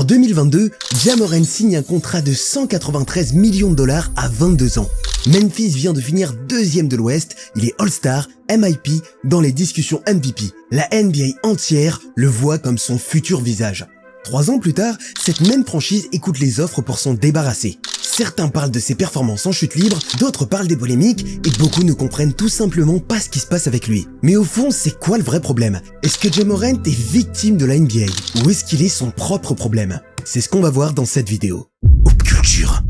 En 2022, Ja Morant signe un contrat de 193 millions de dollars à 22 ans. Memphis vient de finir deuxième de l'Ouest, il est All-Star, MIP dans les discussions MVP. La NBA entière le voit comme son futur visage. 3 ans plus tard, cette même franchise écoute les offres pour s'en débarrasser. Certains parlent de ses performances en chute libre, d'autres parlent des polémiques, et beaucoup ne comprennent tout simplement pas ce qui se passe avec lui. Mais au fond, c'est quoi le vrai problème? Est-ce que Ja Morant est victime de la NBA? Ou est-ce qu'il est son propre problème? C'est ce qu'on va voir dans cette vidéo. Hoop Culture.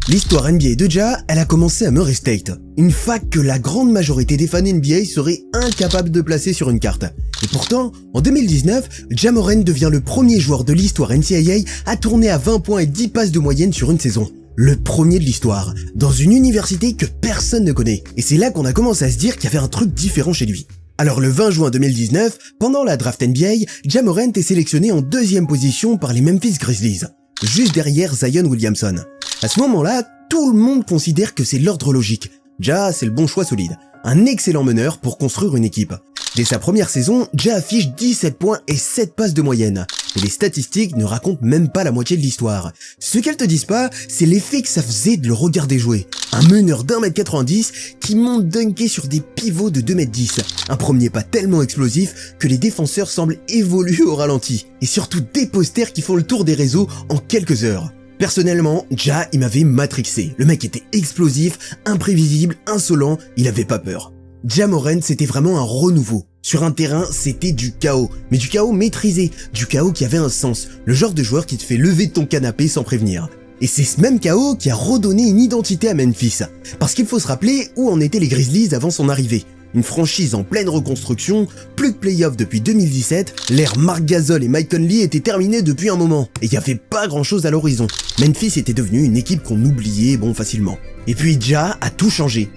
L'histoire NBA de Ja, elle a commencé à Murray State, une fac que la grande majorité des fans NBA seraient incapables de placer sur une carte. Et pourtant, en 2019, Ja Morant devient le premier joueur de l'histoire NCAA à tourner à 20 points et 10 passes de moyenne sur une saison. Le premier de l'histoire, dans une université que personne ne connaît. Et c'est là qu'on a commencé à se dire qu'il y avait un truc différent chez lui. Alors le 20 juin 2019, pendant la draft NBA, Ja Morant est sélectionné en 2e position par les Memphis Grizzlies, juste derrière Zion Williamson. À ce moment-là, tout le monde considère que c'est l'ordre logique. Ja, c'est le bon choix solide. Un excellent meneur pour construire une équipe. Dès sa première saison, Ja affiche 17 points et 7 passes de moyenne. Et les statistiques ne racontent même pas la moitié de l'histoire. Ce qu'elles te disent pas, c'est l'effet que ça faisait de le regarder jouer. Un meneur d'1m90 qui monte dunker sur des pivots de 2m10. Un premier pas tellement explosif que les défenseurs semblent évoluer au ralenti. Et surtout des posters qui font le tour des réseaux en quelques heures. Personnellement, Ja, il m'avait matrixé. Le mec était explosif, imprévisible, insolent, il avait pas peur. Ja Morant, c'était vraiment un renouveau. Sur un terrain, c'était du chaos, mais du chaos maîtrisé, du chaos qui avait un sens, le genre de joueur qui te fait lever de ton canapé sans prévenir. Et c'est ce même chaos qui a redonné une identité à Memphis. Parce qu'il faut se rappeler où en étaient les Grizzlies avant son arrivée. Une franchise en pleine reconstruction, plus de playoffs depuis 2017, l'ère Marc Gasol et Mike Conley était terminée depuis un moment, et il n'y avait pas grand chose à l'horizon. Memphis était devenu une équipe qu'on oubliait facilement. Et puis Ja a tout changé.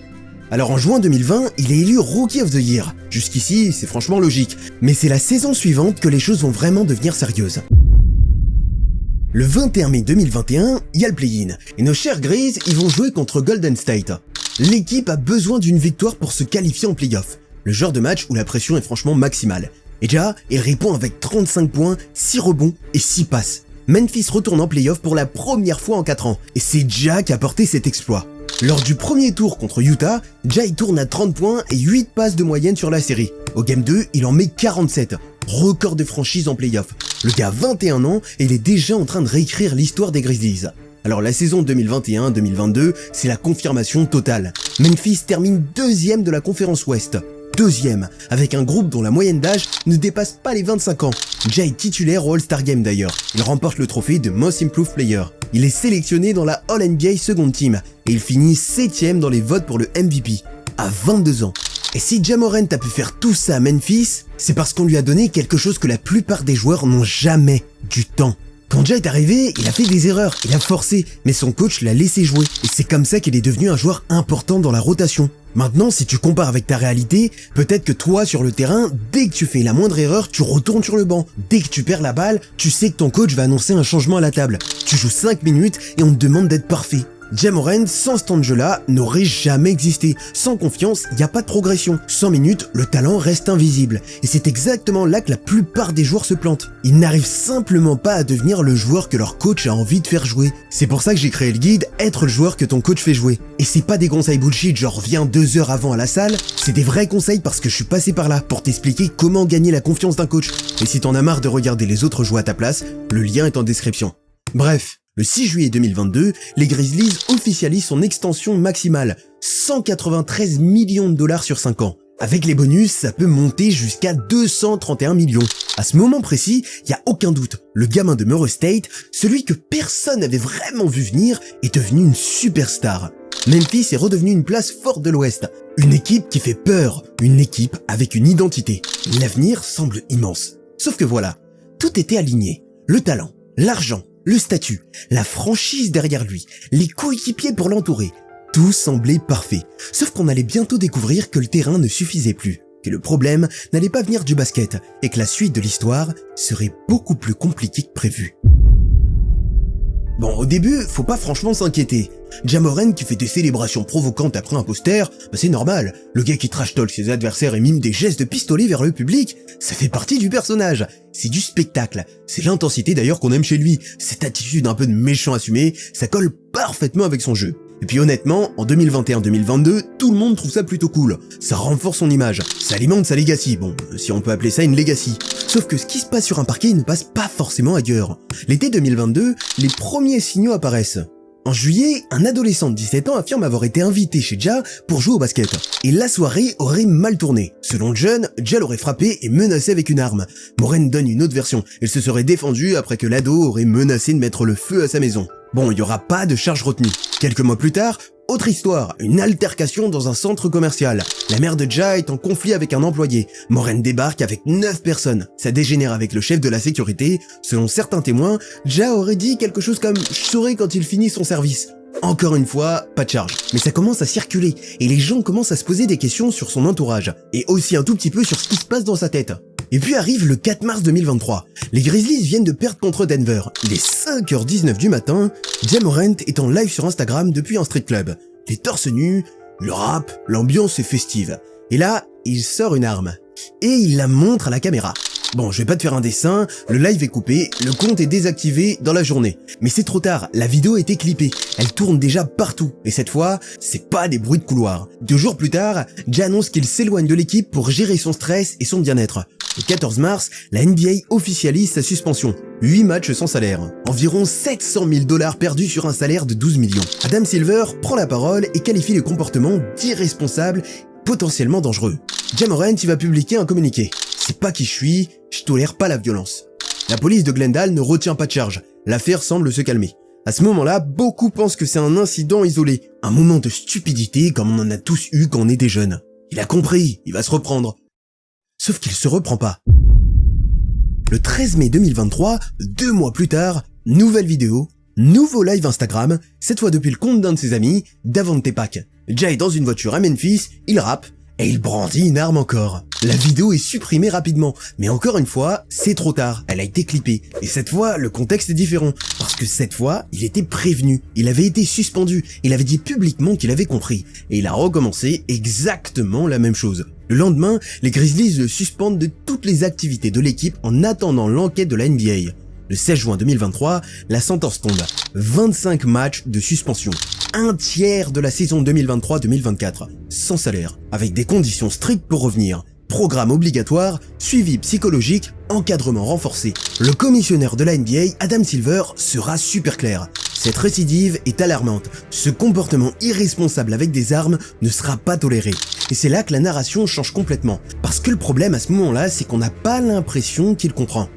Alors en juin 2020, il est élu Rookie of the Year. Jusqu'ici, c'est franchement logique, mais c'est la saison suivante que les choses vont vraiment devenir sérieuses. Le 21 mai 2021, il y a le play-in, et nos chers Grizz, ils vont jouer contre Golden State. L'équipe a besoin d'une victoire pour se qualifier en play-off, le genre de match où la pression est franchement maximale. Et Ja, il répond avec 35 points, 6 rebonds et 6 passes. Memphis retourne en play-off pour la première fois en 4 ans, et c'est Ja qui a porté cet exploit. Lors du premier tour contre Utah, Ja il tourne à 30 points et 8 passes de moyenne sur la série. Au game 2, il en met 47, record de franchise en play-off. Le gars a 21 ans et il est déjà en train de réécrire l'histoire des Grizzlies. Alors la saison 2021-2022, c'est la confirmation totale. Memphis termine 2e de la conférence Ouest. 2e, avec un groupe dont la moyenne d'âge ne dépasse pas les 25 ans. Ja est titulaire au All-Star Game d'ailleurs. Il remporte le trophée de Most Improved Player. Il est sélectionné dans la All-NBA Second Team et il finit 7e dans les votes pour le MVP, à 22 ans. Et si Ja Morant a pu faire tout ça à Memphis, c'est parce qu'on lui a donné quelque chose que la plupart des joueurs n'ont jamais, du temps. Quand Ja est arrivé, il a fait des erreurs, il a forcé, mais son coach l'a laissé jouer. Et c'est comme ça qu'il est devenu un joueur important dans la rotation. Maintenant, si tu compares avec ta réalité, peut-être que toi, sur le terrain, dès que tu fais la moindre erreur, tu retournes sur le banc. Dès que tu perds la balle, tu sais que ton coach va annoncer un changement à la table. Tu joues 5 minutes et on te demande d'être parfait. Ja Morant, sans ce temps de jeu-là, n'aurait jamais existé. Sans confiance, il n'y a pas de progression. 100 minutes, le talent reste invisible. Et c'est exactement là que la plupart des joueurs se plantent. Ils n'arrivent simplement pas à devenir le joueur que leur coach a envie de faire jouer. C'est pour ça que j'ai créé le guide « Être le joueur que ton coach fait jouer ». Et c'est pas des conseils bullshit genre viens 2 heures avant à la salle, c'est des vrais conseils parce que je suis passé par là pour t'expliquer comment gagner la confiance d'un coach. Et si t'en as marre de regarder les autres jouer à ta place, le lien est en description. Bref. Le 6 juillet 2022, les Grizzlies officialisent son extension maximale, 193 millions de dollars sur 5 ans. Avec les bonus, ça peut monter jusqu'à 231 millions. À ce moment précis, il n'y a aucun doute, le gamin de Murray State, celui que personne n'avait vraiment vu venir, est devenu une superstar. Memphis est redevenu une place forte de l'Ouest, une équipe qui fait peur, une équipe avec une identité. L'avenir semble immense. Sauf que voilà, tout était aligné. Le talent, l'argent, le statut, la franchise derrière lui, les coéquipiers pour l'entourer, tout semblait parfait. Sauf qu'on allait bientôt découvrir que le terrain ne suffisait plus, que le problème n'allait pas venir du basket et que la suite de l'histoire serait beaucoup plus compliquée que prévu. Bon, au début, faut pas franchement s'inquiéter. Ja Morant qui fait des célébrations provocantes après un poster, c'est normal. Le gars qui trash talk ses adversaires et mime des gestes de pistolet vers le public, ça fait partie du personnage. C'est du spectacle. C'est l'intensité d'ailleurs qu'on aime chez lui. Cette attitude un peu de méchant assumé, ça colle parfaitement avec son jeu. Et puis honnêtement, en 2021-2022, tout le monde trouve ça plutôt cool. Ça renforce son image, ça alimente sa legacy, bon, si on peut appeler ça une legacy. Sauf que ce qui se passe sur un parquet ne passe pas forcément ailleurs. L'été 2022, les premiers signaux apparaissent. En juillet, un adolescent de 17 ans affirme avoir été invité chez Ja pour jouer au basket. Et la soirée aurait mal tourné. Selon le jeune, Ja l'aurait frappé et menacé avec une arme. Morant donne une autre version. Elle se serait défendue après que l'ado aurait menacé de mettre le feu à sa maison. Bon, il n'y aura pas de charge retenue. Quelques mois plus tard, autre histoire, une altercation dans un centre commercial. La mère de Ja est en conflit avec un employé. Morant débarque avec 9 personnes. Ça dégénère avec le chef de la sécurité. Selon certains témoins, Ja aurait dit quelque chose comme « Je saurai quand il finit son service ». Encore une fois, pas de charge. Mais ça commence à circuler, et les gens commencent à se poser des questions sur son entourage, et aussi un tout petit peu sur ce qui se passe dans sa tête. Et puis arrive le 4 mars 2023. Les Grizzlies viennent de perdre contre Denver. Il est 5h19 du matin, Ja Morant est en live sur Instagram depuis un street club. Les torses nus, le rap, l'ambiance est festive. Et là, il sort une arme. Et il la montre à la caméra. Bon, je vais pas te faire un dessin, le live est coupé, le compte est désactivé dans la journée. Mais c'est trop tard, la vidéo a été clippée, elle tourne déjà partout, et cette fois, c'est pas des bruits de couloir. 2 jours plus tard, Ja annonce qu'il s'éloigne de l'équipe pour gérer son stress et son bien-être. Le 14 mars, la NBA officialise sa suspension. 8 matchs sans salaire. Environ 700 000 $ perdus sur un salaire de 12 millions. Adam Silver prend la parole et qualifie le comportement d'irresponsable, potentiellement dangereux. Ja Morant y va publier un communiqué. C'est pas qui je tolère pas la violence. La police de Glendale ne retient pas de charge. L'affaire semble se calmer. À ce moment-là, beaucoup pensent que c'est un incident isolé. Un moment de stupidité comme on en a tous eu quand on était jeunes. Il a compris, il va se reprendre. Sauf qu'il se reprend pas. Le 13 mai 2023, 2 mois plus tard, nouvelle vidéo, nouveau live Instagram, cette fois depuis le compte d'un de ses amis, Davante Pack. Ja est dans une voiture à Memphis, il rappe, et il brandit une arme encore. La vidéo est supprimée rapidement, mais encore une fois, c'est trop tard, elle a été clippée. Et cette fois, le contexte est différent, parce que cette fois, il était prévenu, il avait été suspendu, il avait dit publiquement qu'il avait compris, et il a recommencé exactement la même chose. Le lendemain, les Grizzlies le suspendent de toutes les activités de l'équipe en attendant l'enquête de la NBA. Le 16 juin 2023, la sentence tombe. 25 matchs de suspension. Un tiers de la saison 2023-2024, sans salaire, avec des conditions strictes pour revenir. Programme obligatoire, suivi psychologique, encadrement renforcé. Le commissionnaire de la NBA, Adam Silver, sera super clair. Cette récidive est alarmante. Ce comportement irresponsable avec des armes ne sera pas toléré. Et c'est là que la narration change complètement. Parce que le problème à ce moment-là, c'est qu'on n'a pas l'impression qu'il comprend.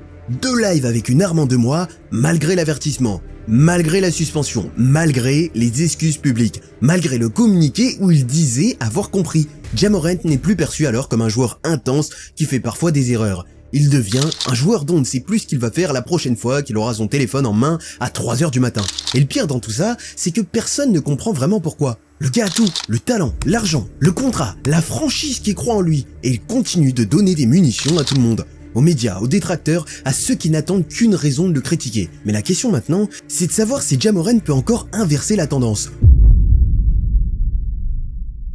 2 lives avec une arme en 2 mois, malgré l'avertissement, malgré la suspension, malgré les excuses publiques, malgré le communiqué où il disait avoir compris. Ja Morant n'est plus perçu alors comme un joueur intense qui fait parfois des erreurs. Il devient un joueur dont on ne sait plus ce qu'il va faire la prochaine fois qu'il aura son téléphone en main à 3h du matin. Et le pire dans tout ça, c'est que personne ne comprend vraiment pourquoi. Le gars a tout, le talent, l'argent, le contrat, la franchise qui croit en lui, et il continue de donner des munitions à tout le monde. Aux médias, aux détracteurs, à ceux qui n'attendent qu'une raison de le critiquer. Mais la question maintenant, c'est de savoir si Ja Morant peut encore inverser la tendance.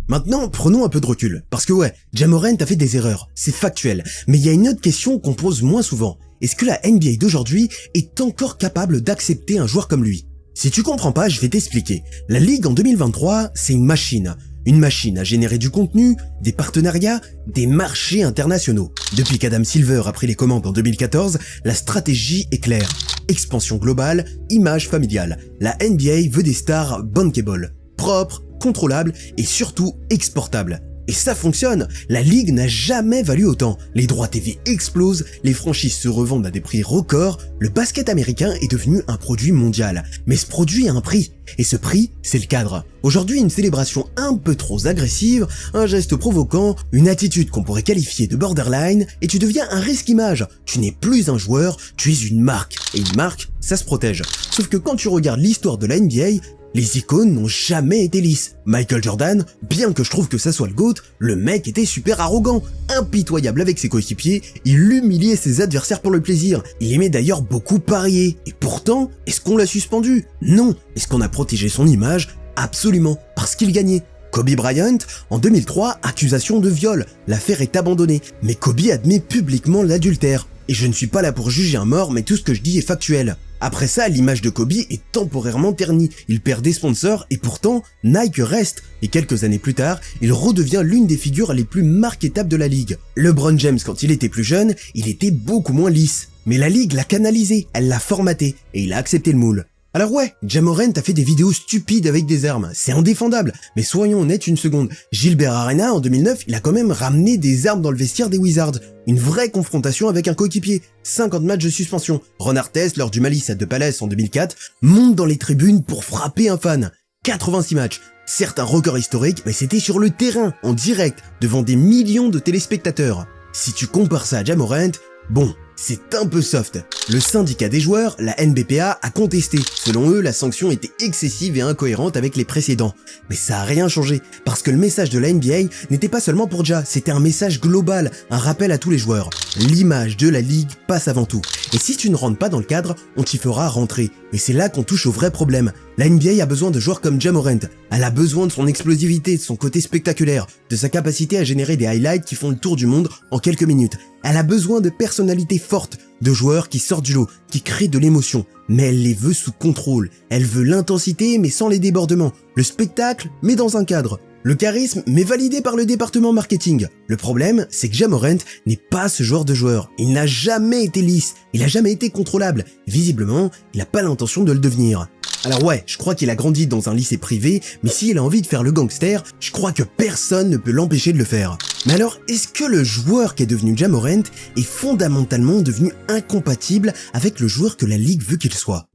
Maintenant, prenons un peu de recul. Parce que ouais, Ja Morant a fait des erreurs, c'est factuel. Mais il y a une autre question qu'on pose moins souvent. Est-ce que la NBA d'aujourd'hui est encore capable d'accepter un joueur comme lui? Si tu comprends pas, je vais t'expliquer. La Ligue en 2023, c'est une machine. Une machine à générer du contenu, des partenariats, des marchés internationaux. Depuis qu'Adam Silver a pris les commandes en 2014, la stratégie est claire. Expansion globale, image familiale. La NBA veut des stars bankable, propres, contrôlables et surtout exportables. Et ça fonctionne, la ligue n'a jamais valu autant. Les droits TV explosent, les franchises se revendent à des prix records, le basket américain est devenu un produit mondial. Mais ce produit a un prix, et ce prix, c'est le cadre. Aujourd'hui, une célébration un peu trop agressive, un geste provoquant, une attitude qu'on pourrait qualifier de borderline, et tu deviens un risque image. Tu n'es plus un joueur, tu es une marque. Et une marque, ça se protège. Sauf que quand tu regardes l'histoire de la NBA, les icônes n'ont jamais été lisses. Michael Jordan, bien que je trouve que ça soit le GOAT, le mec était super arrogant, impitoyable avec ses coéquipiers, il humiliait ses adversaires pour le plaisir. Il aimait d'ailleurs beaucoup parier. Et pourtant, est-ce qu'on l'a suspendu? Non. Est-ce qu'on a protégé son image? Absolument, parce qu'il gagnait. Kobe Bryant, en 2003, accusation de viol. L'affaire est abandonnée, mais Kobe admet publiquement l'adultère. Et je ne suis pas là pour juger un mort, mais tout ce que je dis est factuel. Après ça, l'image de Kobe est temporairement ternie. Il perd des sponsors et pourtant, Nike reste. Et quelques années plus tard, il redevient l'une des figures les plus marketables de la ligue. LeBron James, quand il était plus jeune, il était beaucoup moins lisse. Mais la ligue l'a canalisé, elle l'a formaté et il a accepté le moule. Alors ouais, Ja Morant a fait des vidéos stupides avec des armes, c'est indéfendable, mais soyons honnêtes une seconde. Gilbert Arenas, en 2009, il a quand même ramené des armes dans le vestiaire des Wizards. Une vraie confrontation avec un coéquipier, 50 matchs de suspension. Ron Artest, lors du Malice à The Palace en 2004, monte dans les tribunes pour frapper un fan. 86 matchs. Certes un record historique, mais c'était sur le terrain, en direct, devant des millions de téléspectateurs. Si tu compares ça à Ja Morant, bon, c'est un peu soft. Le syndicat des joueurs, la NBPA, a contesté. Selon eux, la sanction était excessive et incohérente avec les précédents. Mais ça a rien changé, parce que le message de la NBA n'était pas seulement pour Ja, c'était un message global, un rappel à tous les joueurs. L'image de la ligue passe avant tout. Et si tu ne rentres pas dans le cadre, on t'y fera rentrer. Et c'est là qu'on touche au vrai problème. La NBA a besoin de joueurs comme Ja Morant. Elle a besoin de son explosivité, de son côté spectaculaire, de sa capacité à générer des highlights qui font le tour du monde en quelques minutes. Elle a besoin de personnalités fortes, de joueurs qui sortent du lot, qui créent de l'émotion. Mais elle les veut sous contrôle. Elle veut l'intensité mais sans les débordements. Le spectacle mais dans un cadre. Le charisme mais validé par le département marketing. Le problème, c'est que Ja Morant n'est pas ce genre de joueur. Il n'a jamais été lisse. Il n'a jamais été contrôlable. Visiblement, il n'a pas l'intention de le devenir. Alors ouais, je crois qu'il a grandi dans un lycée privé, mais s'il a envie de faire le gangster, je crois que personne ne peut l'empêcher de le faire. Mais alors, est-ce que le joueur qui est devenu Ja Morant est fondamentalement devenu incompatible avec le joueur que la ligue veut qu'il soit?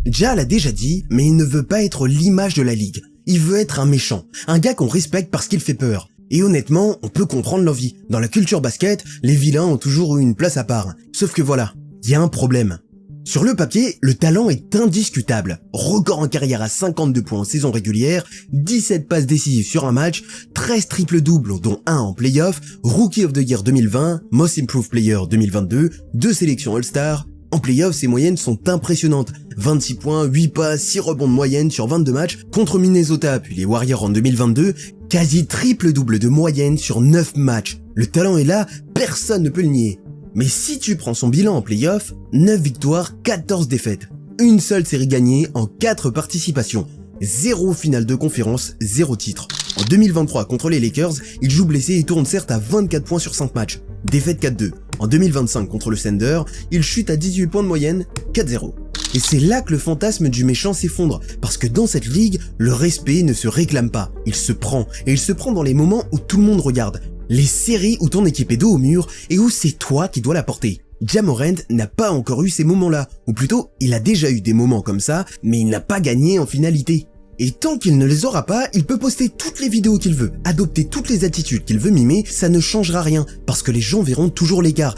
Ja l'a déjà dit, mais il ne veut pas être l'image de la ligue. Il veut être un méchant, un gars qu'on respecte parce qu'il fait peur. Et honnêtement, on peut comprendre l'envie. Dans la culture basket, les vilains ont toujours eu une place à part. Sauf que voilà, il y a un problème. Sur le papier, le talent est indiscutable. Record en carrière à 52 points en saison régulière, 17 passes décisives sur un match, 13 triples-doubles dont 1 en playoff, Rookie of the Year 2020, Most Improved Player 2022, 2 sélections All-Star. En playoff, ses moyennes sont impressionnantes. 26 points, 8 passes, 6 rebonds de moyenne sur 22 matchs contre Minnesota puis les Warriors en 2022, quasi triple-double de moyenne sur 9 matchs. Le talent est là, personne ne peut le nier. Mais si tu prends son bilan en playoff, 9 victoires, 14 défaites. Une seule série gagnée en 4 participations. 0 finale de conférence, 0 titre. En 2023 contre les Lakers, il joue blessé et tourne certes à 24 points sur 5 matchs. Défaite 4-2. En 2025 contre le Thunder, il chute à 18 points de moyenne, 4-0. Et c'est là que le fantasme du méchant s'effondre, parce que dans cette ligue, le respect ne se réclame pas, il se prend, et il se prend dans les moments où tout le monde regarde. Les séries où ton équipe est dos au mur et où c'est toi qui dois la porter. Ja Morant n'a pas encore eu ces moments-là, ou plutôt, il a déjà eu des moments comme ça, mais il n'a pas gagné en finalité. Et tant qu'il ne les aura pas, il peut poster toutes les vidéos qu'il veut, adopter toutes les attitudes qu'il veut mimer, ça ne changera rien, parce que les gens verront toujours l'écart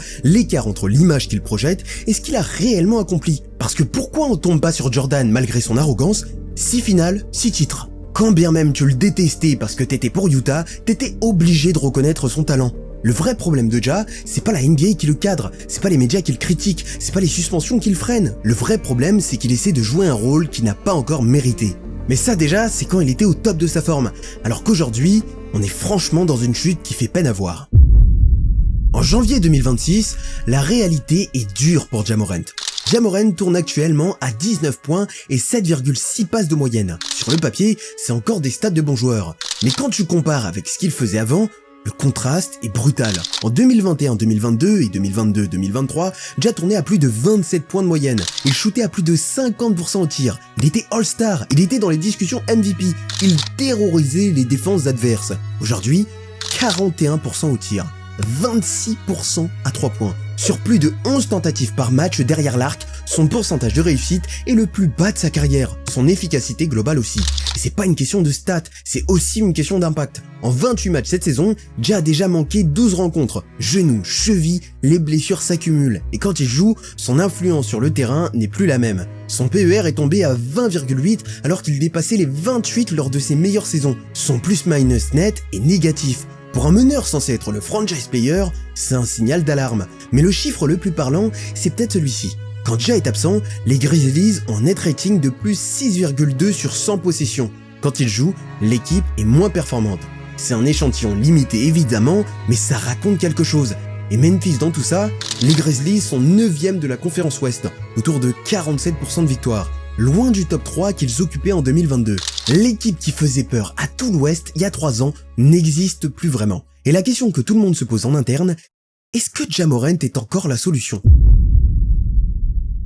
entre l'image qu'il projette et ce qu'il a réellement accompli. Parce que pourquoi on tombe pas sur Jordan malgré son arrogance? 6 finales, 6 titres. Quand bien même tu le détestais parce que t'étais pour Utah, t'étais obligé de reconnaître son talent. Le vrai problème de Ja, c'est pas la NBA qui le cadre, c'est pas les médias qui le critiquent, c'est pas les suspensions qui le freinent. Le vrai problème, c'est qu'il essaie de jouer un rôle qu'il n'a pas encore mérité. Mais ça déjà, c'est quand il était au top de sa forme, alors qu'aujourd'hui, on est franchement dans une chute qui fait peine à voir. En janvier 2026, la réalité est dure pour Ja Morant. Ja Morant tourne actuellement à 19 points et 7,6 passes de moyenne. Sur le papier, c'est encore des stats de bon joueur. Mais quand tu compares avec ce qu'il faisait avant, le contraste est brutal. En 2021-2022 et 2022-2023, Ja tournait à plus de 27 points de moyenne. Il shootait à plus de 50% au tir. Il était All-Star. Il était dans les discussions MVP. Il terrorisait les défenses adverses. Aujourd'hui, 41% au tir. 26% à 3 points. Sur plus de 11 tentatives par match derrière l'arc, son pourcentage de réussite est le plus bas de sa carrière. Son efficacité globale aussi. Et c'est pas une question de stats, c'est aussi une question d'impact. En 28 matchs cette saison, Ja a déjà manqué 12 rencontres. Genoux, chevilles, les blessures s'accumulent. Et quand il joue, son influence sur le terrain n'est plus la même. Son PER est tombé à 20,8 alors qu'il dépassait les 28 lors de ses meilleures saisons. Son plus-minus net est négatif. Pour un meneur censé être le franchise player, c'est un signal d'alarme. Mais le chiffre le plus parlant, c'est peut-être celui-ci. Quand Ja est absent, les Grizzlies ont un net rating de plus 6,2 sur 100 possessions. Quand il joue, l'équipe est moins performante. C'est un échantillon limité évidemment, mais ça raconte quelque chose. Et Memphis dans tout ça, les Grizzlies sont 9e de la conférence Ouest, autour de 47% de victoires, loin du top 3 qu'ils occupaient en 2022. L'équipe qui faisait peur à tout l'Ouest il y a 3 ans n'existe plus vraiment. Et la question que tout le monde se pose en interne, est-ce que Ja Morant est encore la solution ?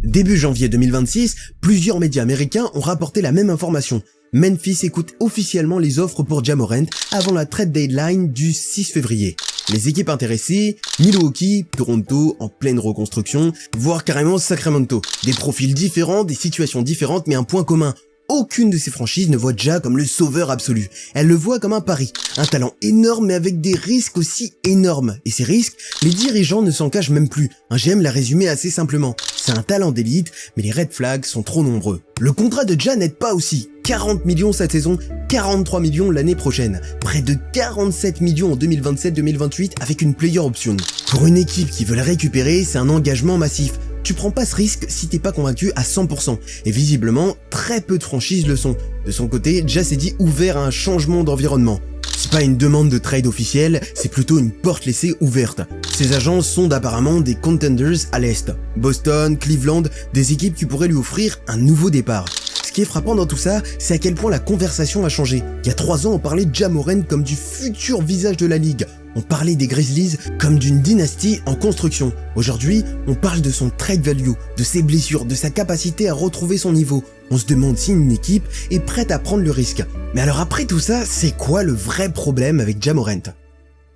Début janvier 2026, plusieurs médias américains ont rapporté la même information. Memphis écoute officiellement les offres pour Ja Morant avant la trade deadline du 6 février. Les équipes intéressées, Milwaukee, Toronto en pleine reconstruction, voire carrément Sacramento. Des profils différents, des situations différentes, mais un point commun. Aucune de ces franchises ne voit Ja comme le sauveur absolu. Elle le voit comme un pari. Un talent énorme mais avec des risques aussi énormes. Et ces risques, les dirigeants ne s'en cachent même plus. Un GM l'a résumé assez simplement. C'est un talent d'élite, mais les red flags sont trop nombreux. Le contrat de Ja n'aide pas aussi. 40 millions cette saison, 43 millions l'année prochaine. Près de 47 millions en 2027-2028 avec une player option. Pour une équipe qui veut le récupérer, c'est un engagement massif. Tu prends pas ce risque si t'es pas convaincu à 100%. Et visiblement, très peu de franchises le sont. De son côté, Ja s'est dit ouvert à un changement d'environnement. C'est pas une demande de trade officielle, c'est plutôt une porte laissée ouverte. Ces agences sondent apparemment des contenders à l'Est. Boston, Cleveland, des équipes qui pourraient lui offrir un nouveau départ. Ce qui est frappant dans tout ça, c'est à quel point la conversation a changé. Il y a 3 ans, on parlait de Ja Morant comme du futur visage de la ligue. On parlait des Grizzlies comme d'une dynastie en construction. Aujourd'hui, on parle de son trade value, de ses blessures, de sa capacité à retrouver son niveau. On se demande si une équipe est prête à prendre le risque. Mais alors après tout ça, c'est quoi le vrai problème avec Ja Morant ?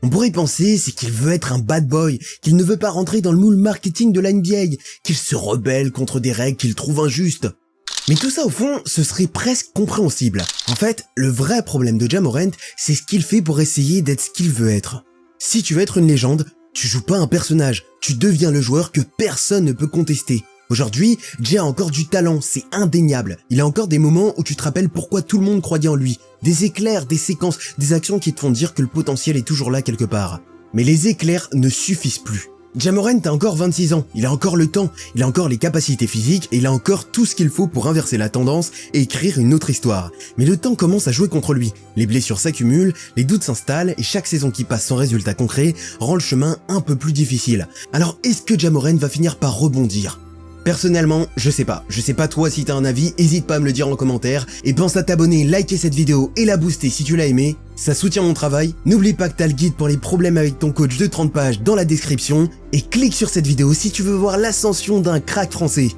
On pourrait penser c'est qu'il veut être un bad boy, qu'il ne veut pas rentrer dans le moule marketing de la NBA, qu'il se rebelle contre des règles qu'il trouve injustes. Mais tout ça au fond, ce serait presque compréhensible. En fait, le vrai problème de Ja Morant, c'est ce qu'il fait pour essayer d'être ce qu'il veut être. Si tu veux être une légende, tu joues pas un personnage, tu deviens le joueur que personne ne peut contester. Aujourd'hui, Ja a encore du talent, c'est indéniable. Il a encore des moments où tu te rappelles pourquoi tout le monde croyait en lui. Des éclairs, des séquences, des actions qui te font dire que le potentiel est toujours là quelque part. Mais les éclairs ne suffisent plus. Ja Morant a encore 26 ans, il a encore le temps, il a encore les capacités physiques et il a encore tout ce qu'il faut pour inverser la tendance et écrire une autre histoire. Mais le temps commence à jouer contre lui, les blessures s'accumulent, les doutes s'installent et chaque saison qui passe sans résultat concret rend le chemin un peu plus difficile. Alors est-ce que Ja Morant va finir par rebondir ? Personnellement, je sais pas toi si t'as un avis, hésite pas à me le dire en commentaire, et pense à t'abonner, liker cette vidéo et la booster si tu l'as aimé, ça soutient mon travail. N'oublie pas que t'as le guide pour les problèmes avec ton coach de 30 pages dans la description, et clique sur cette vidéo si tu veux voir l'ascension d'un crack français.